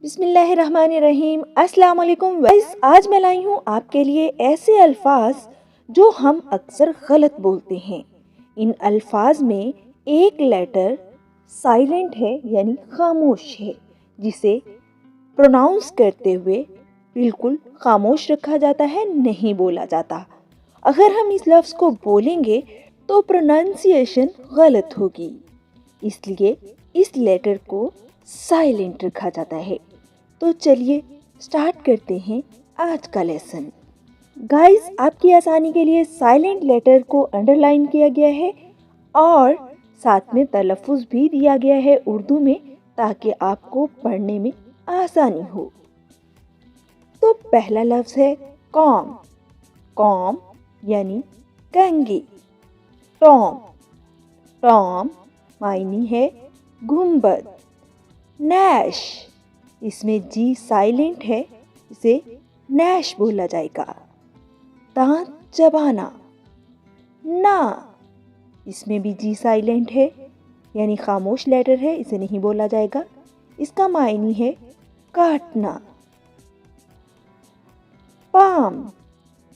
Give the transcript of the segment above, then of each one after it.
بسم اللہ الرحمن الرحیم۔ السلام علیکم ویس، آج میں لائی ہوں آپ کے لیے ایسے الفاظ جو ہم اکثر غلط بولتے ہیں۔ ان الفاظ میں ایک لیٹر سائلنٹ ہے یعنی خاموش ہے، جسے پروناؤنس کرتے ہوئے بالکل خاموش رکھا جاتا ہے، نہیں بولا جاتا۔ اگر ہم اس لفظ کو بولیں گے تو پروننسیشن غلط ہوگی، اس لیے اس لیٹر کو سائلنٹ رکھا جاتا ہے۔ تو چلیے سٹارٹ کرتے ہیں آج کا لیسن۔ گائز، آپ کی آسانی کے لیے سائلنٹ لیٹر کو انڈر لائن کیا گیا ہے اور ساتھ میں تلفظ بھی دیا گیا ہے اردو میں، تاکہ آپ کو پڑھنے میں آسانی ہو۔ تو پہلا لفظ ہے کام۔ کام یعنی کنگھی۔ ٹام۔ ٹام معنی ہے گنبد۔ نیش، اس میں جی سائلنٹ ہے، اسے نیش بولا جائے گا۔ دانت چبانا۔ نا، اس میں بھی جی سائلنٹ ہے یعنی خاموش لیٹر ہے، اسے نہیں بولا جائے گا، اس کا معنی ہے کاٹنا۔ پام،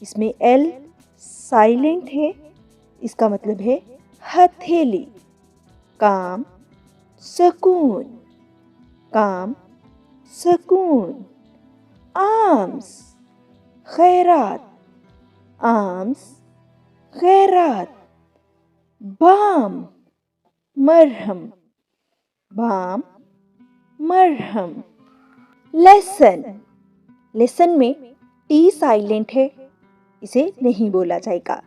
اس میں ایل سائلنٹ ہے، اس کا مطلب ہے ہتھیلی۔ کام، سکون۔ کام، سکون۔ آرمز، خیرات۔ آرمز، خیرات۔ بام، مرہم۔ بام، مرہم۔ لیسن۔ لیسن میں ٹی سائلنٹ ہے، اسے نہیں بولا جائے گا۔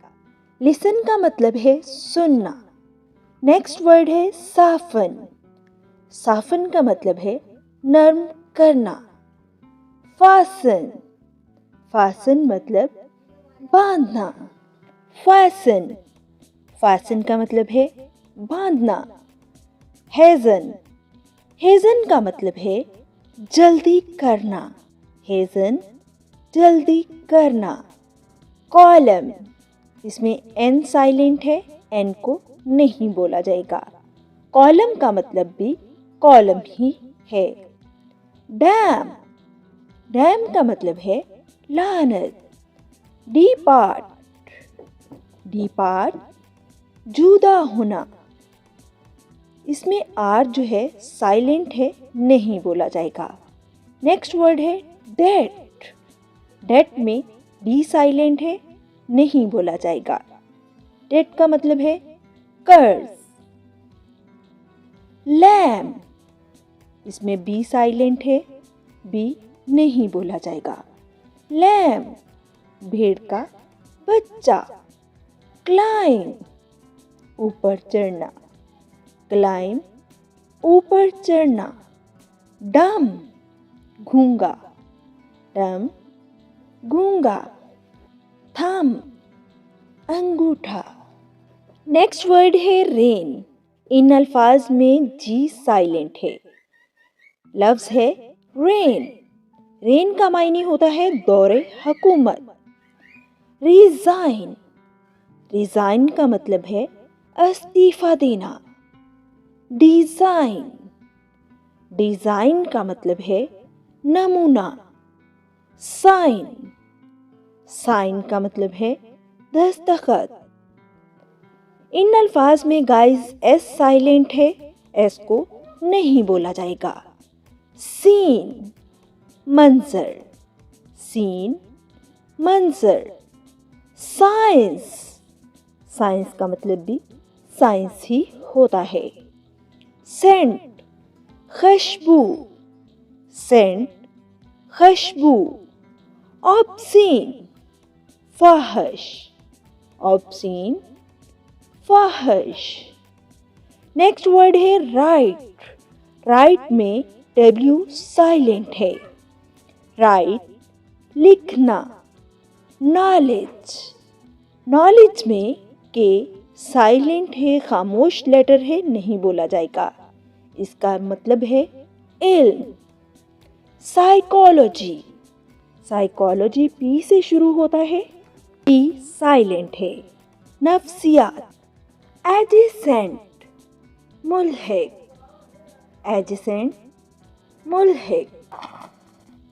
لیسن کا مطلب ہے سننا۔ نیکسٹ ورڈ ہے سافن۔ سافن کا مطلب ہے نرم کرنا۔ فاسن۔ فاسن مطلب باندھنا۔ فاسن۔ فاسن کا مطلب ہے باندھنا۔ ہیزن۔ ہیزن کا مطلب ہے جلدی کرنا۔ ہیزن، جلدی کرنا۔ کالم، اس میں این سائلنٹ ہے، این کو نہیں بولا جائے گا۔ کالم کا مطلب بھی کالم ہی ہے۔ ڈیم۔ ڈیم کا مطلب ہے لعنت۔ ڈیپارٹ۔ ڈیپارٹ، جدا ہونا۔ اس میں آر جو ہے سائلنٹ ہے، نہیں بولا جائے گا۔ نیکسٹ ورڈ ہے ڈیٹ۔ ڈیٹ میں ڈی سائلنٹ ہے، نہیں بولا جائے گا۔ ڈیٹ کا مطلب ہے قرض۔ لیم، اس میں بی سائلنٹ ہے، بی نہیں بولا جائے گا۔ لیم، بھیڑ کا بچہ۔ کلائم، اوپر چڑھنا۔ کلائم، اوپر چڑھنا۔ ڈم، گونگا۔ ڈم، گونگا۔ تھم، انگوٹھا۔ نیکسٹ ورڈ ہے رین۔ ان الفاظ میں جی سائلنٹ ہے۔ لفظ ہے رین۔ رین کا معنی ہوتا ہے دور حکومت۔ ریزائن۔ ریزائن کا مطلب ہے استعفیٰ دینا۔ ڈیزائن۔ ڈیزائن کا مطلب ہے نمونہ۔ سائن۔ سائن کا مطلب ہے دستخط۔ ان الفاظ میں گائز ایس سائلنٹ ہے، ایس کو نہیں بولا جائے گا۔ سین، منظر۔ سین، منظر۔ سائنس۔ سائنس کا مطلب بھی سائنس ہی ہوتا ہے۔ سینٹ، خوشبو۔ سینٹ، خوشبو۔ آبسین، فاحش۔ آبسین، فاحش۔ نیکسٹ ورڈ ہے رائٹ۔ رائٹ میں ڈبلیو سائلنٹ ہے۔ رائٹ، لکھنا۔ نالج۔ نالج میں کے سائلنٹ ہے، خاموش لیٹر ہے، نہیں بولا جائے گا، اس کا مطلب ہے علم۔ سائیکالوجی۔ سائیکالوجی پی سے شروع ہوتا ہے، پی سائلنٹ ہے۔ نفسیات۔ ایڈجسنٹ، ملحق۔ ایڈجسنٹ، ملحق۔